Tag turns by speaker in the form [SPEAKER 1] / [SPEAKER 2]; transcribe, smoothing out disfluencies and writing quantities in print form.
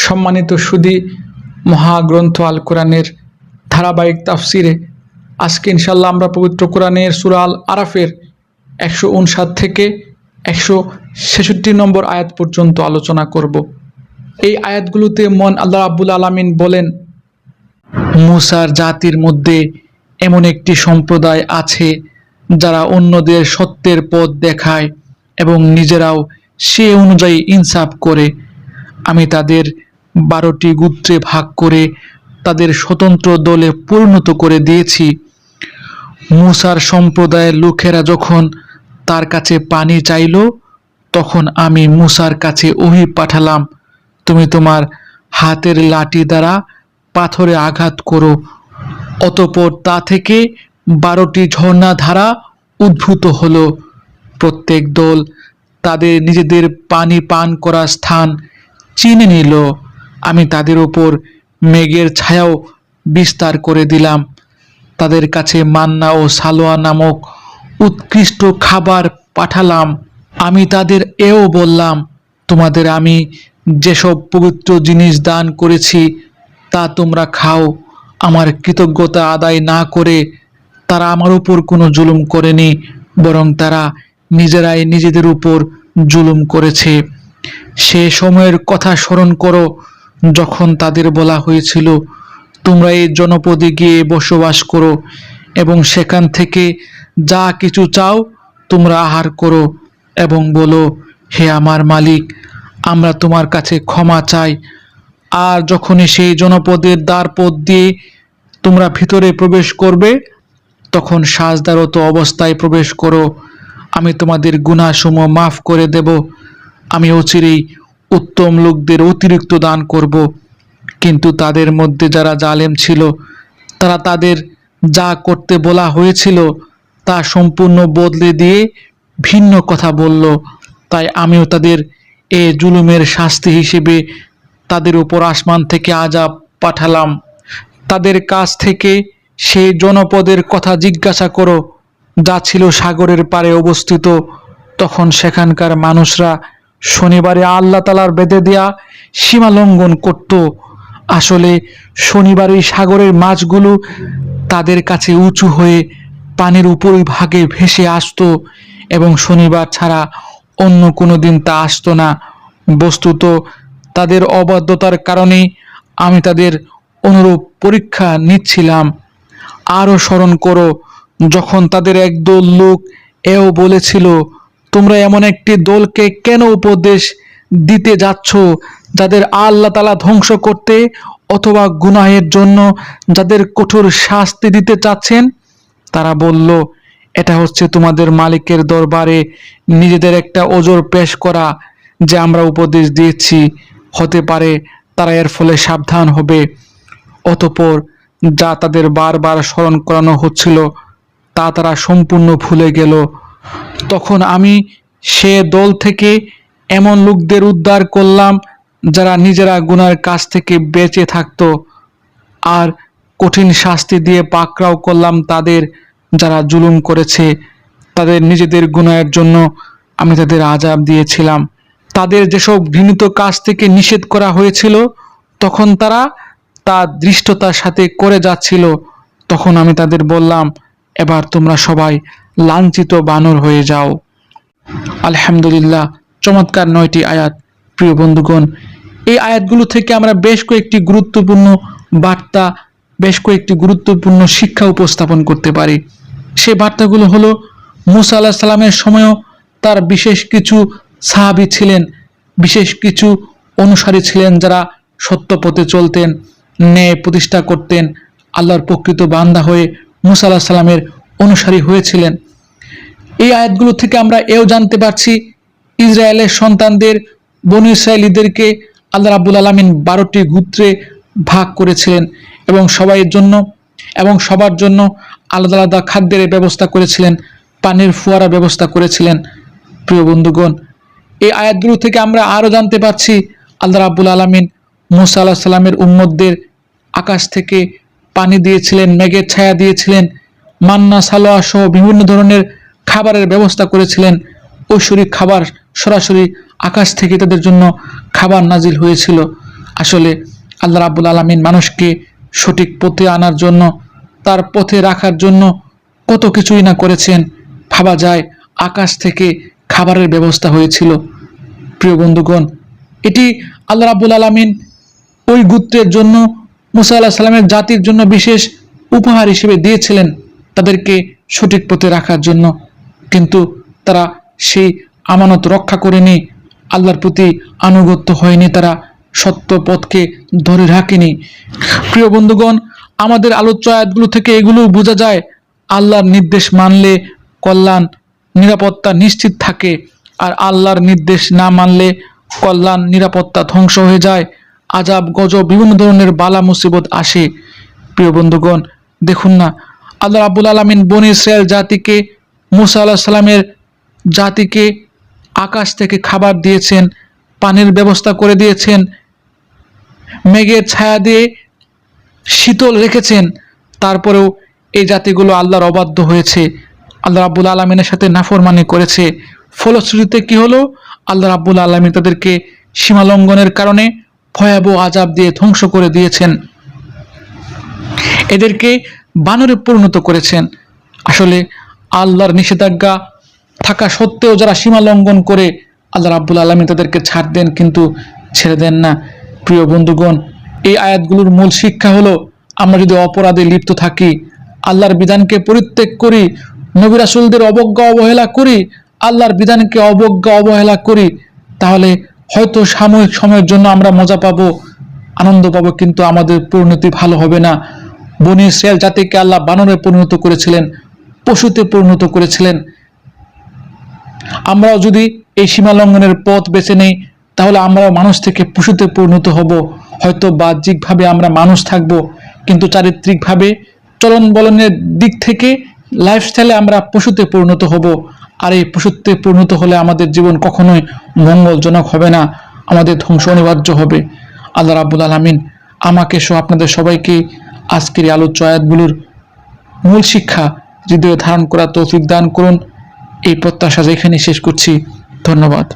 [SPEAKER 1] সম্মানিত সুধী, মহাগ্রন্থ আল কোরআনের ধারাবাহিক তাফসিরে আজকে ইনশাল্লাহ আমরা পবিত্র কোরআনের সূরা আল আরাফের 159 থেকে 166 নম্বর আয়াত পর্যন্ত আলোচনা করব। এই আয়াতগুলোতে আল্লাহ রাব্বুল আলামিন বলেন, মূসার জাতির মধ্যে এমন একটি সম্প্রদায় আছে যারা অন্যদের সত্যের পথ দেখায় এবং নিজেরাও সে অনুযায়ী ইনসাফ করে। আমি তাদের 12টি গোত্রে ভাগ করে তাদের স্বতন্ত্র দলে পরিণত করে দিয়েছি। মূসার সম্প্রদায়ের লোকেরা যখন তার কাছে পানি চাইল, তখন আমি মূসার কাছে ওহী পাঠালাম, তুমি তোমার হাতের লাঠি দ্বারা পাথরে আঘাত করো। অতঃপর তা থেকে 12টি ঝর্ণাধারা উদ্ভূত হলো। প্রত্যেক দল তাদের নিজেদের পানি পান করার স্থান চিনে নিল। আমি তাদের ওপর মেঘের ছায়াও বিস্তার করে দিলাম। তাদের কাছে মান্না ও সালোয়া নামক উৎকৃষ্ট খাবার পাঠালাম। আমি তাদের এও বললাম, তোমাদের আমি যেসব পবিত্র জিনিস দান করেছি তা তোমরা খাও। আমার কৃতজ্ঞতা আদায় না করে তারা আমার উপর কোনো জুলুম করেনি, বরং তারা নিজেরাই নিজেদের উপর জুলুম করেছে। সে সময়ের কথা স্মরণ করো যখন তাদের বলা হয়েছিল, তোমরা এই জনপদে গিয়ে বসবাস করো এবং সেখান থেকে যা কিছু চাও তোমরা আহার করো এবং বলো, হে আমার মালিক, আমরা তোমার কাছে ক্ষমা চাই। আর যখনই সেই জনপদের দ্বারপথ দিয়ে তোমরা ভিতরে প্রবেশ করবে, তখন সাজদারত অবস্থায় প্রবেশ করো। আমি তোমাদের গুনাহসমূহ মাফ করে দেব। আমি অচিরেই উত্তম লোকদের অতিরিক্ত দান করব। কিন্তু তাদের মধ্যে যারা জালেম ছিল, তারা তাদের যা করতে বলা হয়েছিল তা সম্পূর্ণ বদলে দিয়ে ভিন্ন কথা বলল। তাই আমিও তাদের এ জুলুমের শাস্তি হিসেবে তাদের উপর আসমান থেকে আযাব পাঠালাম। তাদের কাছ থেকে সেই জনপদের কথা জিজ্ঞাসা করো যা ছিল সাগরের পাড়ে অবস্থিত। তখন সেখানকার মানুষরা শনিবারে আল্লাহ তাআলার বেঁধে দেয়া সীমা লঙ্ঘন করত। আসলে শনিবারই সাগরের মাছগুলো তাদের কাছে উঁচু হয়ে পানির উপরিভাগে ভেসে আসতো এবং শনিবার ছাড়া অন্য কোনো দিন তা আসতো না। বস্তুত তাদের অবাধ্যতার কারণেই আমি তাদের অনুরূপ পরীক্ষা নিচ্ছিলাম। আরও স্মরণ করো যখন তাদের একদল লোক এও বলেছিল, তোমরা এমন একটি দলকে কেন উপদেশ দিতে যাচ্ছ যাদের আল্লাহ তাআলা ধ্বংস করতে অথবা গুনাহের জন্য যাদের কঠোর শাস্তি দিতে চাচ্ছেন? তারা বলল, এটা হচ্ছে তোমাদের মালিকের দরবারে নিজেদের একটা ওজর পেশ করা যে আমরা উপদেশ দিয়েছি, হতে পারে তারা এর ফলে সাবধান হবে। অতঃপর যা তাদের বারবার স্মরণ করানো হচ্ছিল তা তারা সম্পূর্ণ ভুলে গেল। তখন আমি সে দল থেকে এমন লোকদের উদ্ধার করলাম যারা নিজেরা গুনার কাছ থেকে বেঁচে থাকত, আর কঠিন শাস্তি দিয়ে পাকড়াও করলাম তাদের যারা জুলুম করেছে। তাদের নিজেদের গুনাহের জন্য আমি তাদের আযাব দিয়েছিলাম। তাদের যেসব ঘৃণিত কাজ থেকে নিষেধ করা হয়েছিল তখন তারা তা দৃষ্টতার সাথে করে যাচ্ছিল। তখন আমি তাদের বললাম, এবার তোমরা সবাই লাঞ্ছিত বানর হয়ে যাও। আলহামদুলিল্লাহ, চমৎকার 9টি আয়াত। প্রিয় বন্ধুগণ, এই আয়াতগুলো থেকে আমরা বেশ কয়েকটি গুরুত্বপূর্ণ বার্তা, বেশ কয়েকটি গুরুত্বপূর্ণ শিক্ষা উপস্থাপন করতে পারি। সেই বার্তাগুলো হলো, মূসা আলাইহিস সালামের সময়ও তার বিশেষ কিছু সাহাবী ছিলেন, বিশেষ কিছু অনুসারী ছিলেন যারা সত্য পথে চলতেন, ন্যায় প্রতিষ্ঠা করতেন, আল্লাহর প্রকৃত বান্দা হয়ে মূসা আলাইহিস সালামের অনুসারী হয়েছিলেন। এই আয়াতগুলো থেকে আমরা এও জানতে পারছি, ইসরায়েলের সন্তানদের, বনী ইসরায়েলীদেরকে আল্লাহ রাব্বুল আলামিন 12টি গোত্রে ভাগ করেছিলেন এবং সবার জন্য আলাদা আলাদা খাদ্যের ব্যবস্থা করেছিলেন, পানির ফোয়ারা ব্যবস্থা করেছিলেন। প্রিয় বন্ধুগণ, এই আয়াতগুলো থেকে আমরা আরও জানতে পারছি আল্লাহ রাব্বুল আলামিন মূসা আলাইহিস সালামের উম্মতদের আকাশ থেকে পানি দিয়েছিলেন, মেঘের ছায়া দিয়েছিলেন, মান্না সালোয়া সহ বিভিন্ন ধরনের খাবারের ব্যবস্থা করেছিলেন। ঐশ্বরিক খাবার সরাসরি আকাশ থেকে তাদের জন্য খাবার নাজিল হয়েছিল। আসলে আল্লাহ রাব্বুল আলামিন মানুষকে সঠিক পথে আনার জন্য, তার পথে রাখার জন্য কত কিছুই না করেছেন। ভাবা যায় আকাশ থেকে খাবারের ব্যবস্থা হয়েছিল। প্রিয় বন্ধুগণ, এটি আল্লাহ রাব্বুল আলামিন ওই গোত্রের জন্য, মুসা আলাইহিস সালামের জাতির জন্য বিশেষ উপহার হিসেবে দিয়েছিলেন, তাদেরকে সঠিক পথে রাখার জন্য। কিন্তু তারা সেই আমানত রক্ষা করেনি, আল্লাহর প্রতি আনুগত্য হয়নি, তারা সত্য পথকে ধরে রাখেনি। প্রিয় বন্ধুগণ, আমাদের আলোচ্য আয়াতগুলো থেকে এগুলো বোঝা যায়, আল্লাহর নির্দেশ মানলে কল্যাণ, নিরাপত্তা নিশ্চিত থাকে, আর আল্লাহর নির্দেশ না মানলে কল্যাণ, নিরাপত্তা ধ্বংস হয়ে যায়, আজাব গজব বিভিন্ন ধরনের বালা মুসিবত আসে। প্রিয় বন্ধুগণ, দেখুন না, আল্লাহ রাব্বুল আলামিন বনী ইসরাইল জাতিকে, মুসা আলাইহিস সালামের জাতিকে আকাশ থেকে খাবার দিয়েছেন, পানির ব্যবস্থা করে দিয়েছেন, মেঘের ছায়া দিয়ে শীতল রেখেছেন। তারপরেও এই জাতিগুলো আল্লাহর অবাধ্য হয়েছে, আল্লাহ রাব্বুল আলামিনের সাথে নাফরমানি করেছে। ফলশ্রুতিতে কি হলো? আল্লাহ রাব্বুল আলামিন তাদেরকে সীমালঙ্ঘনের কারণে ভয়াবহ আযাব দিয়ে ধ্বংস করে দিয়েছেন, এদেরকে বানরে পরিণত করেছেন। আসলে আল্লাহর নিষেধাজ্ঞা থাকা সত্ত্বেও যারা সীমা লঙ্ঘন করে, আল্লাহ রাব্বুল আলামিন তাদেরকে ছাড় দেন, কিন্তু ছেড়ে দেন না। প্রিয় বন্ধুগণ, এই আয়াতগুলোর মূল শিক্ষা হলো, আমরা যদি অপরাধে লিপ্ত থাকি, আল্লাহর বিধানকে পরিত্যাগ করি, নবী রাসূলদের অবজ্ঞা অবহেলা করি, আল্লাহর বিধানকে অবজ্ঞা অবহেলা করি, তাহলে হয়তো সাময়িক সময়ের জন্য আমরা মজা পাবো, আনন্দ পাবো, কিন্তু আমাদের পরিণতি ভালো হবে না। বনী ইসরাইল জাতিকে আল্লাহ বানরে পরিণত করেছিলেন, পশুতে পরিণত করেছিলেন। আমরাও যদি এই সীমা লঙ্ঘনের পথ বেছে নেই, তাহলে আমরাও মানুষ থেকে পশুতে পরিণত হব। হয়তো বাহ্যিকভাবে আমরা মানুষ থাকব, কিন্তু চারিত্রিকভাবে, চলন বলনের দিক থেকে, লাইফস্টাইলে আমরা পশুতে পরিণত হব। আর এই পশুত্বে পরিণত হলে আমাদের জীবন কখনোই মঙ্গলজনক হবে না, আমাদের ধ্বংস অনিবার্য হবে। আল্লাহ রাব্বুল আলামিন আমাকে সহ আপনাদের সবাইকে আজকের এই আলোচ্য আয়াতগুলোর মূল শিক্ষা হৃদয়ে ধারণ করা তৌফিক দান করুন, এই প্রত্যাশা এখানে শেষ করছি। ধন্যবাদ।